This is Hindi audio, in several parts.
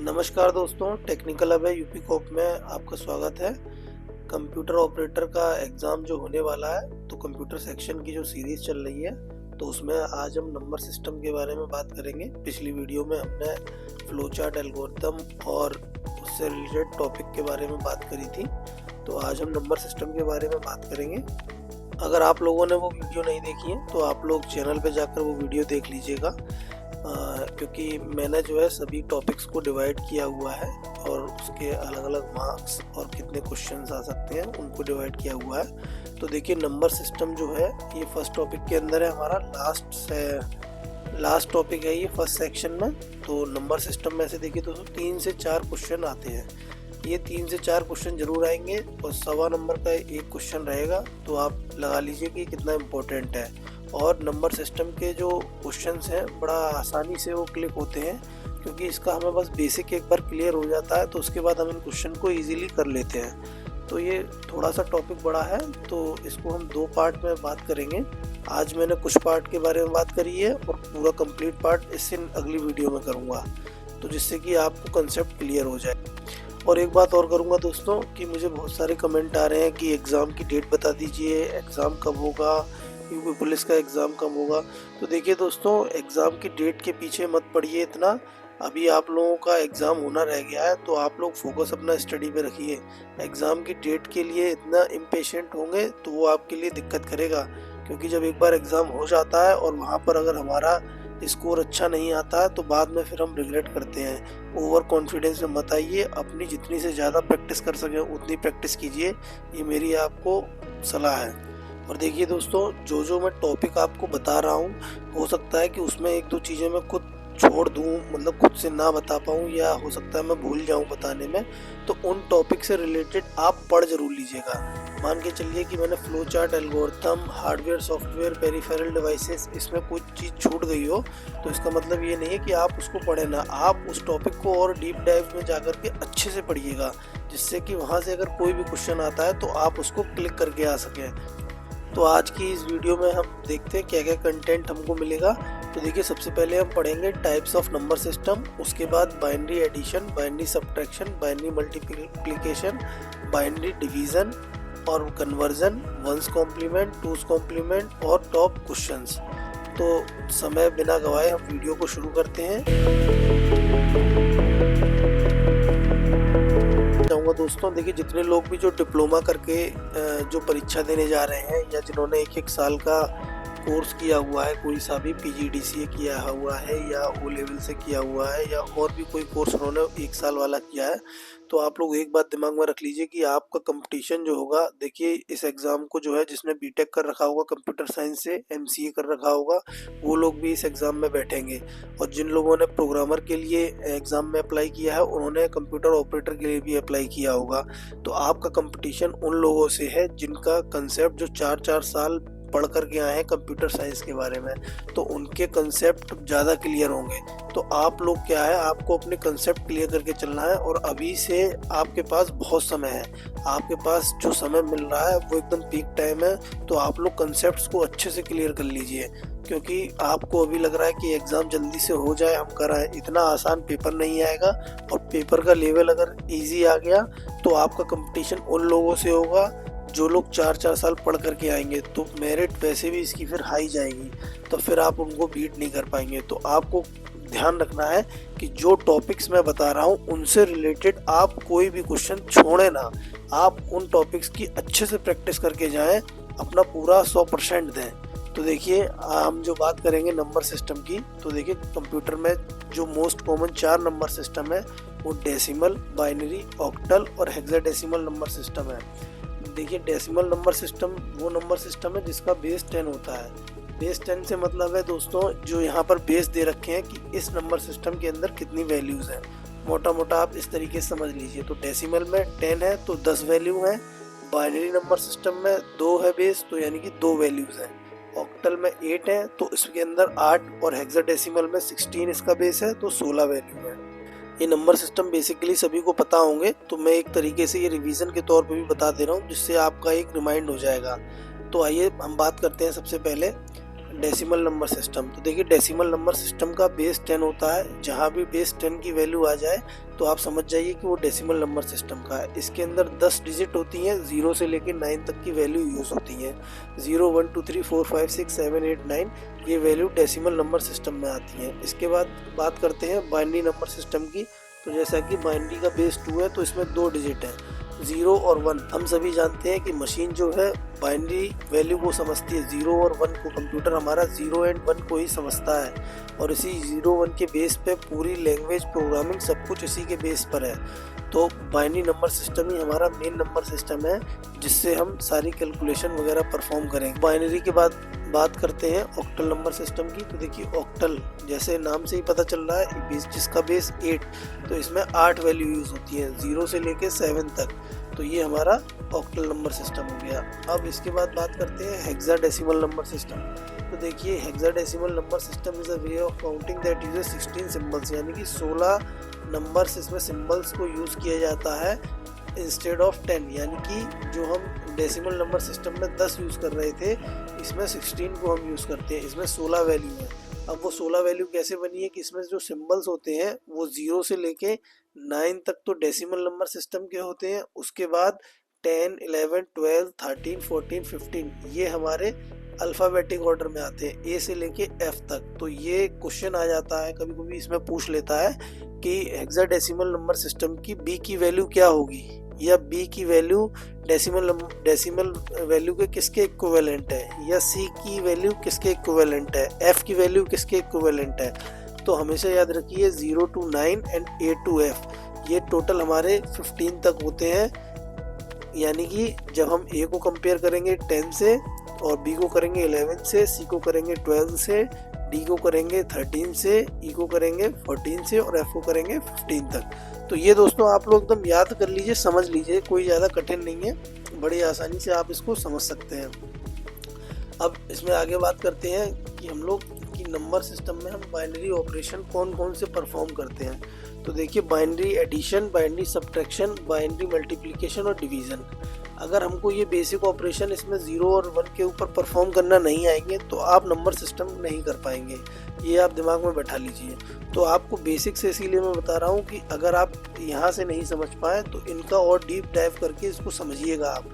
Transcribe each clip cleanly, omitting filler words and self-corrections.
नमस्कार दोस्तों, टेक्निकल अब है यूपी कोप में आपका स्वागत है। कंप्यूटर ऑपरेटर का एग्ज़ाम जो होने वाला है, तो कंप्यूटर सेक्शन की जो सीरीज़ चल रही है, तो उसमें आज हम नंबर सिस्टम के बारे में बात करेंगे। पिछली वीडियो में हमने फ्लो चार्ट एल्गोरिथम और उससे रिलेटेड टॉपिक के बारे में बात करी थी, तो आज हम नंबर सिस्टम के बारे में बात करेंगे। अगर आप लोगों ने वो वीडियो नहीं देखी है तो आप लोग चैनल पे जाकर वो वीडियो देख लीजिएगा, क्योंकि मैंने जो है सभी टॉपिक्स को डिवाइड किया हुआ है और उसके अलग अलग मार्क्स और कितने क्वेश्चंस आ सकते हैं उनको डिवाइड किया हुआ है। तो देखिए, नंबर सिस्टम जो है ये फर्स्ट टॉपिक के अंदर है, हमारा लास्ट टॉपिक है ये फर्स्ट सेक्शन में। तो नंबर सिस्टम में से देखिए दोस्तों 3 से 4 क्वेश्चन आते हैं। ये 3 से 4 क्वेश्चन जरूर आएंगे और 1.25 नंबर का एक क्वेश्चन रहेगा, तो आप लगा लीजिए कि कितना इम्पोर्टेंट है। और नंबर सिस्टम के जो क्वेश्चंस हैं बड़ा आसानी से वो क्लिक होते हैं, क्योंकि इसका हमें बस बेसिक एक बार क्लियर हो जाता है, तो उसके बाद हम इन क्वेश्चन को इजीली कर लेते हैं। तो ये थोड़ा सा टॉपिक बड़ा है, तो इसको हम 2 पार्ट में बात करेंगे। आज मैंने कुछ पार्ट के बारे में बात करी है और पूरा कंप्लीट पार्ट इससे अगली वीडियो में करूँगा, तो जिससे कि आपको कंसेप्ट क्लियर हो जाए। और एक बात और करूँगा दोस्तों कि मुझे बहुत सारे कमेंट आ रहे हैं कि एग्ज़ाम की डेट बता दीजिए, एग्ज़ाम कब होगा, यूपी पुलिस का एग्ज़ाम कब होगा। तो देखिए दोस्तों, एग्ज़ाम की डेट के पीछे मत पड़िए इतना। अभी आप लोगों का एग्ज़ाम होना रह गया है, तो आप लोग फोकस अपना स्टडी पे रखिए। एग्ज़ाम की डेट के लिए इतना इम्पेशेंट होंगे तो वो आपके लिए दिक्कत करेगा, क्योंकि जब एक बार एग्ज़ाम हो जाता है और वहाँ पर अगर हमारा स्कोर अच्छा नहीं आता है तो बाद में फिर हम रिग्रेट करते हैं। ओवर कॉन्फिडेंस में मत आइए, अपनी जितनी से ज़्यादा प्रैक्टिस कर सकें उतनी प्रैक्टिस कीजिए, ये मेरी आपको सलाह है। और देखिए दोस्तों, जो मैं टॉपिक आपको बता रहा हूँ, हो सकता है कि उसमें 1-2 चीज़ें मैं खुद छोड़ दूँ, मतलब खुद से ना बता पाऊँ, या हो सकता है मैं भूल जाऊँ बताने में। तो उन टॉपिक से रिलेटेड आप पढ़ जरूर लीजिएगा। मान के चलिए कि मैंने flow chart algorithm, hardware software, peripheral devices, इसमें कुछ चीज़ छूट गई हो, तो इसका मतलब ये नहीं है कि आप उसको पढ़ें ना, आप उस टॉपिक को और डीप डाइव में जाकर के अच्छे से पढ़िएगा, जिससे कि वहाँ से अगर कोई भी क्वेश्चन आता है तो आप उसको क्लिक करके आ सकें। तो आज की इस वीडियो में हम देखते हैं क्या क्या कंटेंट हमको मिलेगा। तो देखिए, सबसे पहले हम पढ़ेंगे टाइप्स ऑफ नंबर सिस्टम, उसके बाद binary addition, binary subtraction, binary multiplication, binary division और conversion, ones complement, twos complement और टॉप क्वेश्चंस। तो समय बिना गवाए हम वीडियो को शुरू करते हैं। चाहूँगा दोस्तों, देखिए जितने लोग भी जो डिप्लोमा करके जो परीक्षा देने जा रहे हैं, या जिन्होंने 1-1 साल का कोर्स किया हुआ है, कोई सा भी पीजीडीसीए किया हुआ है या ओ लेवल से किया हुआ है, या और भी कोई कोर्स उन्होंने 1 साल वाला किया है, तो आप लोग एक बात दिमाग में रख लीजिए कि आपका कंपटीशन जो होगा, देखिए इस एग्ज़ाम को जो है जिसने बीटेक कर रखा होगा कंप्यूटर साइंस से, एमसीए कर रखा होगा, वो लोग भी इस एग्ज़ाम में बैठेंगे। और जिन लोगों ने प्रोग्रामर के लिए एग्ज़ाम में अप्लाई किया है, उन्होंने कंप्यूटर ऑपरेटर के लिए भी अप्लाई किया होगा। तो आपका कंपटीशन उन लोगों से है जिनका कंसेप्ट जो 4-4 साल पढ़ कर के आए हैं कंप्यूटर साइंस के बारे में, तो उनके कंसेप्ट ज़्यादा क्लियर होंगे। तो आप लोग क्या है, आपको अपने कंसेप्ट क्लियर करके चलना है, और अभी से आपके पास बहुत समय है। आपके पास जो समय मिल रहा है वो एकदम पीक टाइम है, तो आप लोग कंसेप्ट्स को अच्छे से क्लियर कर लीजिए, क्योंकि आपको अभी लग रहा है कि एग्ज़ाम जल्दी से हो जाए, हम कराएं। इतना आसान पेपर नहीं आएगा, और पेपर का लेवल अगर ईजी आ गया तो आपका कंपटीशन उन लोगों से होगा जो लोग 4-4 साल पढ़ करके आएंगे, तो मेरिट वैसे भी इसकी फिर हाई जाएगी, तो फिर आप उनको बीट नहीं कर पाएंगे। तो आपको ध्यान रखना है कि जो टॉपिक्स मैं बता रहा हूँ उनसे रिलेटेड आप कोई भी क्वेश्चन छोड़े ना, आप उन टॉपिक्स की अच्छे से प्रैक्टिस करके जाएं, अपना पूरा 100% दें। तो देखिए, हम जो बात करेंगे नंबर सिस्टम की, तो देखिए कंप्यूटर में जो मोस्ट कॉमन 4 नंबर सिस्टम है वो डेसिमल, बाइनरी, ऑक्टल और हेक्साडेसिमल नंबर सिस्टम है। देखिए, डेसिमल नंबर सिस्टम वो नंबर सिस्टम है जिसका बेस 10 होता है। बेस 10 से मतलब है दोस्तों, जो यहाँ पर बेस दे रखे हैं कि इस नंबर सिस्टम के अंदर कितनी वैल्यूज़ हैं, मोटा मोटा आप इस तरीके से समझ लीजिए। तो डेसिमल में 10 है तो 10 वैल्यू हैं, बाइनरी नंबर सिस्टम में 2 है बेस, तो यानी कि 2 वैल्यूज़ हैं, ऑक्टल में 8 है तो इसके अंदर 8, और हेक्साडेसिमल में 16 इसका बेस है, तो 16 वैल्यू है। ये नंबर सिस्टम बेसिकली सभी को पता होंगे, तो मैं एक तरीके से ये रिवीजन के तौर पे भी बता दे रहा हूँ, जिससे आपका एक रिमाइंड हो जाएगा। तो आइए हम बात करते हैं सबसे पहले डेसिमल नंबर सिस्टम। तो देखिए डेसिमल नंबर सिस्टम का बेस 10 होता है, जहाँ भी बेस 10 की वैल्यू आ जाए तो आप समझ जाइए कि वो डेसिमल नंबर सिस्टम का है। इसके अंदर 10 डिजिट होती हैं, 0 से लेकर 9 तक की वैल्यू यूज़ होती हैं। 0 1 2 3 4 5 6 7 8 9 ये वैल्यू डेसिमल नंबर सिस्टम में आती हैं। इसके बाद बात करते हैं बाइनरी नंबर सिस्टम की। तो जैसा कि बाइनरी का बेस 2 है तो इसमें 2 डिजिट हैं, 0 और 1। हम सभी जानते हैं कि मशीन जो है बाइनरी वैल्यू को समझती है, 0 और 1 को। कंप्यूटर हमारा 0 एंड 1 को ही समझता है और इसी 0 1 के बेस पे पूरी लैंग्वेज, प्रोग्रामिंग सब कुछ इसी के बेस पर है। तो बाइनरी नंबर सिस्टम ही हमारा मेन नंबर सिस्टम है जिससे हम सारी कैलकुलेशन वगैरह परफॉर्म करेंगे। बाइनरी के बाद बात करते हैं ऑक्टल नंबर सिस्टम की। तो देखिए ऑक्टल जैसे नाम से ही पता चल रहा है, जिसका बेस 8, तो इसमें 8 वैल्यू यूज़ होती है 0 से लेके 7 तक। तो ये हमारा ऑक्टल नंबर सिस्टम हो गया। अब इसके बाद बात करते हैं हेक्साडेसिमल नंबर सिस्टम। तो देखिए hexadecimal number system is a way of counting that uses 16 symbols, यानी कि 16 नंबर्स इसमें सिंबल्स को यूज़ किया जाता है इंस्टेड ऑफ 10। यानी कि जो हम डेसिमल नंबर सिस्टम में 10 यूज़ कर रहे थे, इसमें 16 को हम यूज़ करते हैं। इसमें 16 वैल्यू है। अब वो 16 वैल्यू कैसे बनी है कि इसमें जो सिंबल्स होते हैं वो 0 से लेके 9 तक तो डेसिमल नंबर सिस्टम के होते हैं। उसके बाद 10 11 12 13 14 15 ये हमारे अल्फ़ाबेटिक ऑर्डर में आते हैं, ए से लेके एफ तक। तो ये क्वेश्चन आ जाता है, कभी कभी इसमें पूछ लेता है कि हेक्साडेसिमल नंबर सिस्टम की बी की वैल्यू क्या होगी, या बी की वैल्यू डेसिमल वैल्यू के किसके इक्विवेलेंट है, या सी की वैल्यू किसके इक्विवेलेंट है, एफ की वैल्यू किसके इक्विवेलेंट है। तो हमेशा याद रखिए 0 to 9 and A to F ये टोटल हमारे 15 तक होते हैं। यानी कि जब हम A को कंपेयर करेंगे 10 से, और B को करेंगे 11 से, C को करेंगे 12 से, D को करेंगे 13 से, E को करेंगे 14 से और F को करेंगे 15 तक। तो ये दोस्तों आप लोग एकदम याद कर लीजिए, समझ लीजिए, कोई ज़्यादा कठिन नहीं है, बड़ी आसानी से आप इसको समझ सकते हैं। अब इसमें आगे बात करते हैं कि हम लोग कि नंबर सिस्टम में हम बाइनरी ऑपरेशन कौन कौन से परफॉर्म करते हैं। तो देखिए binary addition, binary subtraction, binary multiplication और डिवीज़न। अगर हमको ये बेसिक ऑपरेशन इसमें 0 और 1 के ऊपर परफॉर्म करना नहीं आएंगे तो आप नंबर सिस्टम नहीं कर पाएंगे, ये आप दिमाग में बैठा लीजिए। तो आपको बेसिक से इसीलिए मैं बता रहा हूँ कि अगर आप यहाँ से नहीं समझ पाए तो इनका और डीप डाइव करके इसको समझिएगा आप,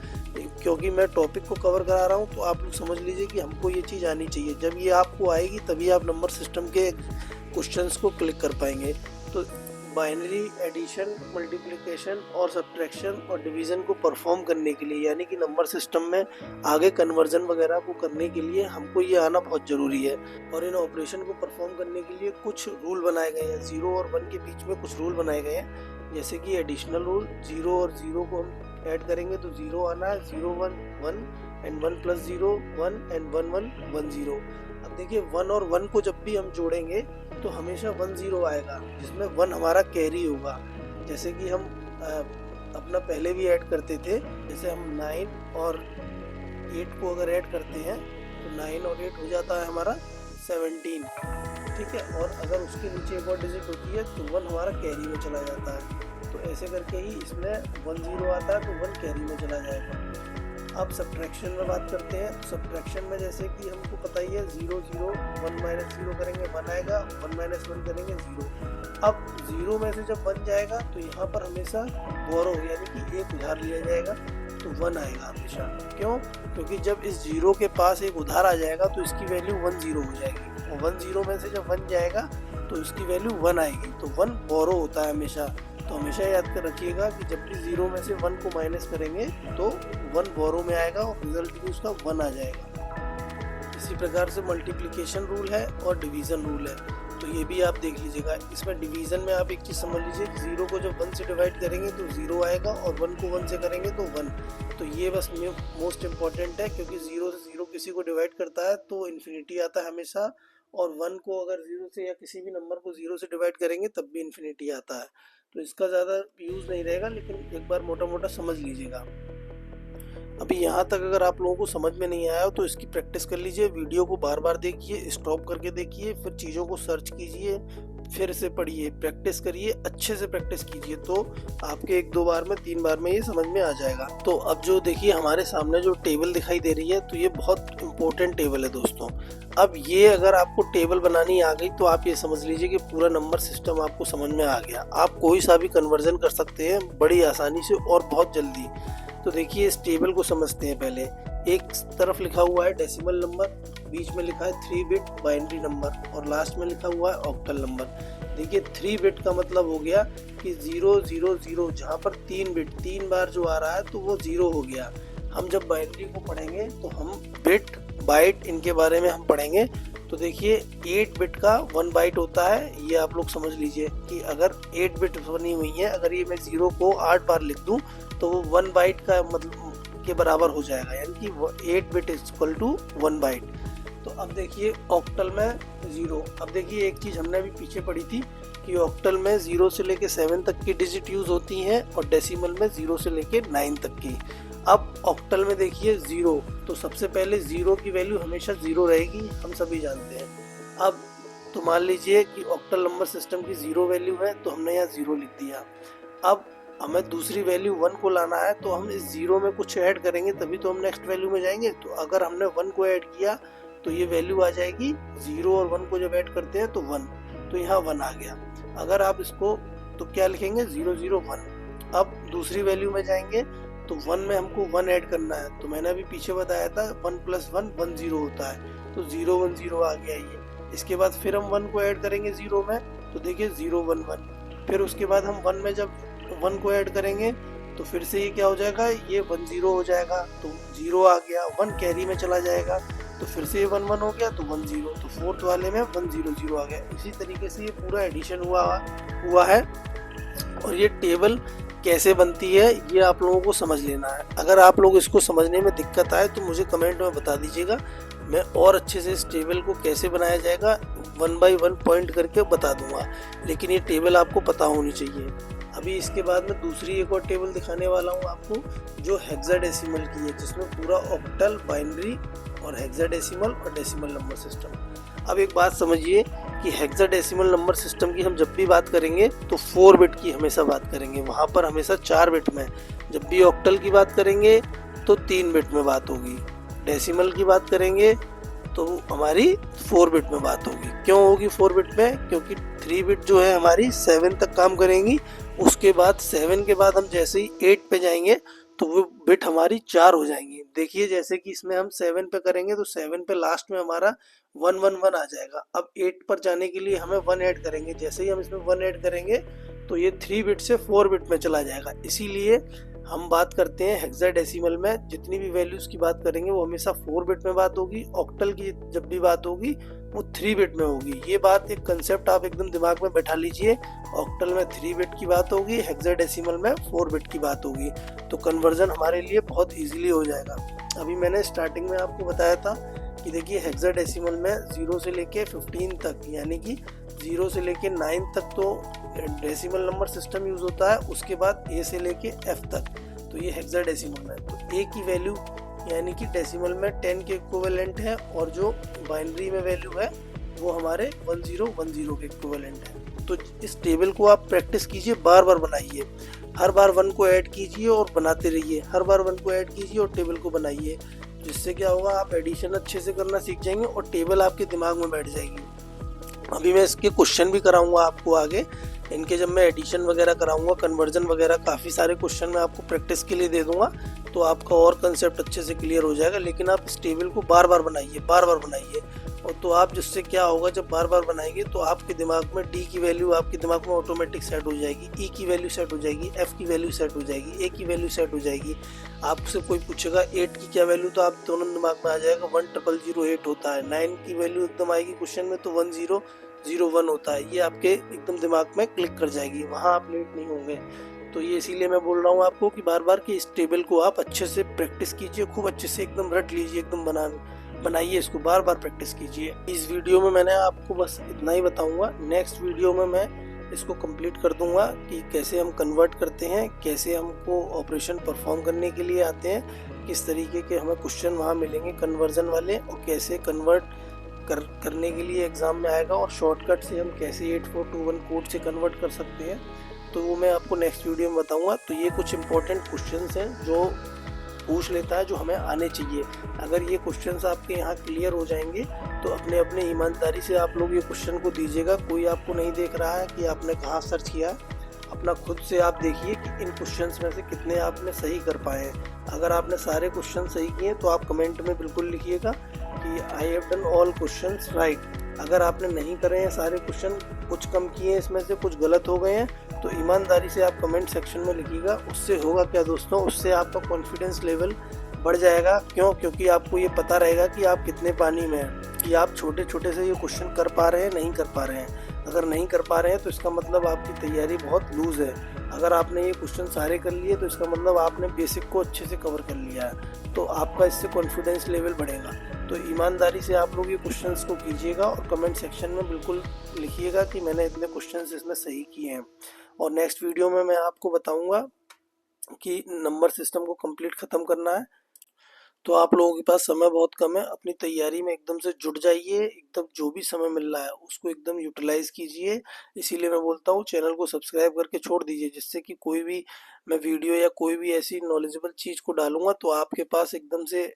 क्योंकि मैं टॉपिक को कवर करा रहा हूँ। तो आप लोग समझ लीजिए कि हमको ये चीज़ आनी चाहिए। जब ये आपको आएगी तभी आप नंबर सिस्टम के क्वेश्चंस को क्लिक कर पाएंगे। तो बाइनरी एडिशन, मल्टीप्लिकेशन और सब्ट्रैक्शन और डिवीज़न को परफॉर्म करने के लिए, यानी कि नंबर सिस्टम में आगे कन्वर्जन वगैरह को करने के लिए हमको ये आना बहुत ज़रूरी है। और इन ऑपरेशन को परफॉर्म करने के लिए कुछ रूल बनाए गए हैं। 0 और 1 के बीच में कुछ रूल बनाए गए हैं, जैसे कि एडिशनल रूल। 0 और 0 को हम ऐड करेंगे तो 0 आना है, 0 1 1 एंड 1 + 0 1 एंड 1 1 1 0। अब देखिए 1 और 1 को जब भी हम जोड़ेंगे तो हमेशा 1 0 आएगा, जिसमें 1 हमारा कैरी होगा। जैसे कि हम अपना पहले भी ऐड करते थे, जैसे हम 9 और 8 को अगर ऐड करते हैं तो 9 और 8 हो जाता है हमारा 17, ठीक है। और अगर उसके नीचे एक और डिजिट होती है तो 1 हमारा कैरी में चला जाता है। तो ऐसे करके ही इसमें 1 0 आता है तो 1 कैरी में चला जाएगा। अब सब्ट्रैक्शन में बात करते हैं। सब्ट्रैक्शन में जैसे कि हमको पता ही है 0 0 1 - 0 करेंगे 1 आएगा, 1 - 1 करेंगे 0। अब 0 में से जब 1 जाएगा तो यहाँ पर हमेशा बोरो यानी कि एक उधार लिया जाएगा तो 1 आएगा हमेशा। क्यों? क्योंकि जब इस 0 के पास एक उधार आ जाएगा तो इसकी वैल्यू 1 0 हो जाएगी, और 1 0 में से जब 1 जाएगा तो इसकी वैल्यू 1 आएगी। तो 1 बोरो होता है हमेशा। तो हमेशा याद कर रखिएगा कि जब भी 0 में से 1 को माइनस करेंगे तो 1 बोरो में आएगा और रिजल्ट भी उसका 1 आ जाएगा। इसी प्रकार से मल्टीप्लिकेशन रूल है और डिवीज़न रूल है, तो ये भी आप देख लीजिएगा। इसमें डिवीज़न में आप एक चीज़ समझ लीजिए, 0 को जब 1 से डिवाइड करेंगे तो 0 आएगा और 1 को 1 से करेंगे तो 1। तो ये बस मोस्ट इम्पॉर्टेंट है, क्योंकि 0 से 0 किसी को डिवाइड करता है तो इन्फिनिटी आता है हमेशा, और 1 को अगर 0 से या किसी भी नंबर को 0 से डिवाइड करेंगे तब भी इन्फिनिटी आता है। तो इसका ज़्यादा यूज़ नहीं रहेगा, लेकिन एक बार मोटा मोटा समझ लीजिएगा। अभी यहाँ तक अगर आप लोगों को समझ में नहीं आया हो तो इसकी प्रैक्टिस कर लीजिए, वीडियो को बार बार देखिए, स्टॉप करके देखिए, फिर चीज़ों को सर्च कीजिए, फिर से पढ़िए, प्रैक्टिस करिए, अच्छे से प्रैक्टिस कीजिए, तो आपके 1-2 बार में 3 बार में ये समझ में आ जाएगा। तो अब जो देखिए हमारे सामने जो टेबल दिखाई दे रही है, तो ये बहुत इंपॉर्टेंट टेबल है दोस्तों। अब ये अगर आपको टेबल बनानी आ गई तो आप ये समझ लीजिए कि पूरा नंबर सिस्टम आपको समझ में आ गया। आप कोई सा भी कन्वर्जन कर सकते हैं बड़ी आसानी से और बहुत जल्दी। तो देखिए इस टेबल को समझते हैं। पहले एक तरफ लिखा हुआ है डेसिमल नंबर, बीच में लिखा है 3 बिट बाइनरी नंबर और लास्ट में लिखा हुआ है ऑक्टल नंबर। देखिए 3 बिट का मतलब हो गया कि 000, जहाँ पर 3 बिट 3 बार जो आ रहा है तो वो 0 हो गया। हम जब बाइनरी को पढ़ेंगे तो हम बिट बाइट इनके बारे में हम पढ़ेंगे। तो देखिए 8 बिट का 1 बाइट होता है, ये आप लोग समझ लीजिए कि अगर 8 बिट बनी हुई है, अगर ये मैं 0 को 8 बार लिख दूं तो वो 1 बाइट का मतलब के बराबर हो जाएगा, यानी कि 8 bit is equal to 1 byte. तो अब देखिए ऑक्टल में 0। अब देखिए एक चीज़ हमने अभी पीछे पढ़ी थी कि ऑक्टल में 0 से लेके 7 तक की डिजिट यूज़ होती हैं और डेसिमल में 0 से लेके 9 तक की। अब ऑक्टल में देखिए 0, तो सबसे पहले 0 की वैल्यू हमेशा 0 रहेगी, हम सभी जानते हैं। अब तो मान लीजिए कि ऑक्टल नंबर सिस्टम की 0 वैल्यू है, तो हमने यहाँ 0 लिख दिया। अब हमें दूसरी वैल्यू 1 को लाना है, तो हम इस 0 में कुछ ऐड करेंगे तभी तो हम नेक्स्ट वैल्यू में जाएंगे। तो अगर हमने 1 को ऐड किया तो ये वैल्यू आ जाएगी 0 और 1 को जब ऐड करते हैं तो 1, तो यहाँ 1 आ गया। अगर आप इसको तो क्या लिखेंगे 001। अब दूसरी वैल्यू में जाएंगे तो 1 में हमको 1 ऐड करना है, तो मैंने अभी पीछे बताया था 1 + 1 1 0 होता है, तो 010 आ गया ये। इसके बाद फिर हम 1 को ऐड करेंगे 0 में, तो देखिए 011। फिर उसके बाद हम 1 में जब 1 को ऐड करेंगे तो फिर से ये क्या हो जाएगा, ये 10 हो जाएगा, तो 0 आ गया। 1 कैरी में चला जाएगा तो फिर से ये 11 हो गया, तो 10, तो फोर्थ वाले में 100 आ गया। इसी तरीके से ये पूरा एडिशन हुआ है। और ये टेबल कैसे बनती है ये आप लोगों को समझ लेना है। अगर आप लोग इसको समझने में दिक्कत आए तो मुझे कमेंट में बता दीजिएगा, मैं और अच्छे से इस टेबल को कैसे बनाया जाएगा 1 बाय 1 पॉइंट करके बता दूंगा, लेकिन ये टेबल आपको पता होनी चाहिए। अभी इसके बाद में दूसरी एक और टेबल दिखाने वाला हूँ आपको, जो हेक्साडेसिमल की है, जिसमें पूरा ऑक्टल, बाइनरी और हेक्साडेसिमल और डेसिमल नंबर सिस्टम। अब एक बात समझिए कि हेक्साडेसिमल नंबर सिस्टम की हम जब भी बात करेंगे तो 4 बिट की हमेशा बात करेंगे, वहाँ पर हमेशा 4 बिट में। जब भी ऑक्टल की बात करेंगे तो 3 बिट में बात होगी, डेसिमल की बात करेंगे तो हमारी 4 बिट में बात होगी। क्यों होगी 4 बिट में? क्योंकि 3 बिट जो है हमारी 7 तक काम करेंगी, उसके बाद 7 के बाद हम जैसे ही 8 पे जाएंगे तो वो बिट हमारी 4 हो जाएंगी। देखिए जैसे कि इसमें हम 7 पे करेंगे तो 7 पे लास्ट में हमारा 111 आ जाएगा। अब 8 पर जाने के लिए हमें 1 ऐड करेंगे, जैसे ही हम इसमें 1 ऐड करेंगे तो ये 3 बिट से 4 बिट में चला जाएगा। इसीलिए हम बात करते हैं हेक्साडेसिमल में जितनी भी वैल्यूज की बात करेंगे वो हमेशा 4 बिट में बात होगी, ऑक्टल की जब भी बात होगी वो 3 बिट में होगी। ये बात एक कंसेप्ट आप एकदम दिमाग में बैठा लीजिए, ऑक्टल में 3 बिट की बात होगी, हेक्साडेसिमल में 4 बिट की बात होगी, तो कन्वर्जन हमारे लिए बहुत ईजिली हो जाएगा। अभी मैंने स्टार्टिंग में आपको बताया था कि देखिए हेक्साडेसिमल में 0 से लेके 15 तक, यानी कि 0 से लेके 9 तक तो डेसिमल नंबर सिस्टम यूज होता है, उसके बाद A से लेके F तक, तो ये हेक्साडेसिमल में। तो A की वैल्यू यानी कि डेसिमल में 10 के इक्विवेलेंट है, और जो बाइनरी में वैल्यू है वो हमारे 1010 के इक्विवेलेंट है। तो इस टेबल को आप प्रैक्टिस कीजिए, बार बार बनाइए, हर बार 1 को ऐड कीजिए और बनाते रहिए, हर बार 1 को ऐड कीजिए और टेबल को बनाइए। जिससे क्या होगा, आप एडिशन अच्छे से करना सीख जाएंगे और टेबल आपके दिमाग में बैठ जाएगी। अभी मैं इसके क्वेश्चन भी कराऊंगा आपको आगे, इनके जब मैं एडिशन वगैरह कराऊंगा, कन्वर्जन वगैरह काफ़ी सारे क्वेश्चन मैं आपको प्रैक्टिस के लिए दे दूंगा, तो आपका और कंसेप्ट अच्छे से क्लियर हो जाएगा। लेकिन आप इस टेबल को बार बार बनाइए, बार बार बनाइए, और तो आप जिससे क्या होगा, जब बार बार बनाएंगे तो आपके दिमाग में डी की वैल्यू आपके दिमाग में ऑटोमेटिक सेट हो जाएगी, ई की वैल्यू सेट हो जाएगी, एफ की वैल्यू सेट हो जाएगी, ए की वैल्यू सेट हो जाएगी। आपसे कोई पूछेगा 8 की क्या वैल्यू, तो आप दोनों दिमाग में आ जाएगा 1008 होता है। 9 की वैल्यू एकदम आएगी क्वेश्चन में तो 1001 होता है, ये आपके एकदम दिमाग में क्लिक कर जाएगी, वहाँ आप लेट नहीं होंगे। तो ये इसीलिए मैं बोल रहा हूँ आपको कि बार बार कि इस टेबल को आप अच्छे से प्रैक्टिस कीजिए, खूब अच्छे से एकदम रट लीजिए, एकदम बनाइए, इसको बार बार प्रैक्टिस कीजिए। इस वीडियो में मैंने आपको बस इतना ही बताऊंगा, नेक्स्ट वीडियो में मैं इसको कंप्लीट कर दूंगा कि कैसे हम कन्वर्ट करते हैं, कैसे हमको ऑपरेशन परफॉर्म करने के लिए आते हैं, किस तरीके के हमें क्वेश्चन वहाँ मिलेंगे कन्वर्जन वाले, और कैसे कन्वर्ट करने के लिए एग्ज़ाम में आएगा, और शॉर्टकट से हम कैसे 8421 कोड से कन्वर्ट कर सकते हैं, तो वो मैं आपको नेक्स्ट वीडियो में बताऊंगा। तो ये कुछ इंपॉर्टेंट क्वेश्चंस हैं जो पूछ लेता है, जो हमें आने चाहिए। अगर ये क्वेश्चंस आपके यहाँ क्लियर हो जाएंगे तो अपने अपने ईमानदारी से आप लोग ये क्वेश्चन को दीजिएगा। कोई आपको नहीं देख रहा है कि आपने कहाँ सर्च किया, अपना खुद से आप देखिए कि इन क्वेश्चंस में से कितने आपने सही कर पाए हैं। अगर आपने सारे क्वेश्चन सही किए तो आप कमेंट में बिल्कुल लिखिएगा कि I have done all questions right. अगर आपने नहीं करे हैं सारे क्वेश्चन, कुछ कम किए हैं इसमें से, कुछ गलत हो गए हैं, तो ईमानदारी से आप कमेंट सेक्शन में लिखिएगा। उससे होगा क्या दोस्तों, उससे आपका कॉन्फिडेंस लेवल बढ़ जाएगा। क्यों? क्योंकि आपको ये पता रहेगा कि आप कितने पानी में हैं, कि आप छोटे छोटे से ये क्वेश्चन कर पा रहे हैं, नहीं कर पा रहे हैं। अगर नहीं कर पा रहे हैं तो इसका मतलब आपकी तैयारी बहुत लूज़ है। अगर आपने ये क्वेश्चन सारे कर लिए तो इसका मतलब आपने बेसिक को अच्छे से कवर कर लिया है, तो आपका इससे कॉन्फिडेंस लेवल बढ़ेगा। तो ईमानदारी से आप लोग ये क्वेश्चंस को कीजिएगा और कमेंट सेक्शन में बिल्कुल लिखिएगा कि मैंने इतने क्वेश्चंस इसमें सही किए हैं। और नेक्स्ट वीडियो में मैं आपको बताऊंगा कि नंबर सिस्टम को कंप्लीट ख़त्म करना है। तो आप लोगों के पास समय बहुत कम है, अपनी तैयारी में एकदम से जुट जाइए। एकदम जो भी समय मिल रहा है उसको एकदम यूटिलाइज़ कीजिए। इसीलिए मैं बोलता हूँ चैनल को सब्सक्राइब करके छोड़ दीजिए, जिससे कि कोई भी मैं वीडियो या कोई भी ऐसी नॉलेजेबल चीज़ को डालूंगा तो आपके पास एकदम से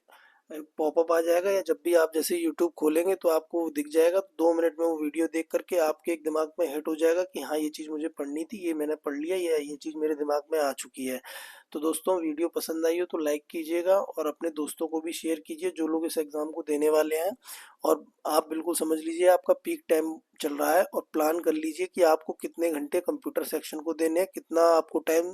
पॉपअप आ जाएगा, या जब भी आप जैसे यूट्यूब खोलेंगे तो आपको दिख जाएगा। 2 मिनट में वो वीडियो देख करके आपके एक दिमाग में हिट हो जाएगा कि हाँ ये चीज़ मुझे पढ़नी थी, ये मैंने पढ़ लिया, या ये चीज़ मेरे दिमाग में आ चुकी है। तो दोस्तों वीडियो पसंद आई हो तो लाइक कीजिएगा और अपने दोस्तों को भी शेयर कीजिए जो लोग इस एग्ज़ाम को देने वाले हैं। और आप बिल्कुल समझ लीजिए आपका पीक टाइम चल रहा है, और प्लान कर लीजिए कि आपको कितने घंटे कंप्यूटर सेक्शन को देने हैं, कितना आपको टाइम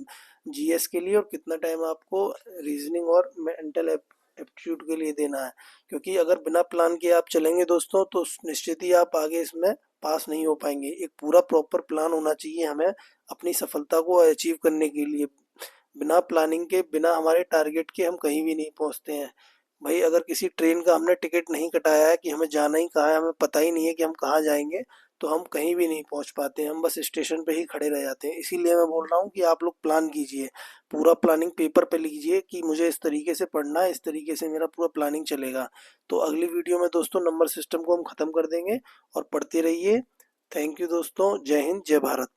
जीएस के लिए और कितना टाइम आपको रीजनिंग और मेंटल एप्टीट्यूड के लिए देना है। क्योंकि अगर बिना प्लान के आप चलेंगे दोस्तों तो निश्चित ही आप आगे इसमें पास नहीं हो पाएंगे। एक पूरा प्रॉपर प्लान होना चाहिए हमें अपनी सफलता को अचीव करने के लिए। बिना प्लानिंग के, बिना हमारे टारगेट के हम कहीं भी नहीं पहुंचते हैं। भाई अगर किसी ट्रेन का हमने टिकट नहीं कटाया है कि हमें जाना ही कहाँ है, हमें पता ही नहीं है कि हम कहाँ जाएंगे, तो हम कहीं भी नहीं पहुंच पाते हैं, हम बस स्टेशन पे ही खड़े रह जाते हैं। इसीलिए मैं बोल रहा हूँ कि आप लोग प्लान कीजिए, पूरा प्लानिंग पेपर पे लीजिए कि मुझे इस तरीके से पढ़ना है, इस तरीके से मेरा पूरा प्लानिंग चलेगा। तो अगली वीडियो में दोस्तों नंबर सिस्टम को हम ख़त्म कर देंगे, और पढ़ते रहिए। थैंक यू दोस्तों, जय हिंद, जय भारत।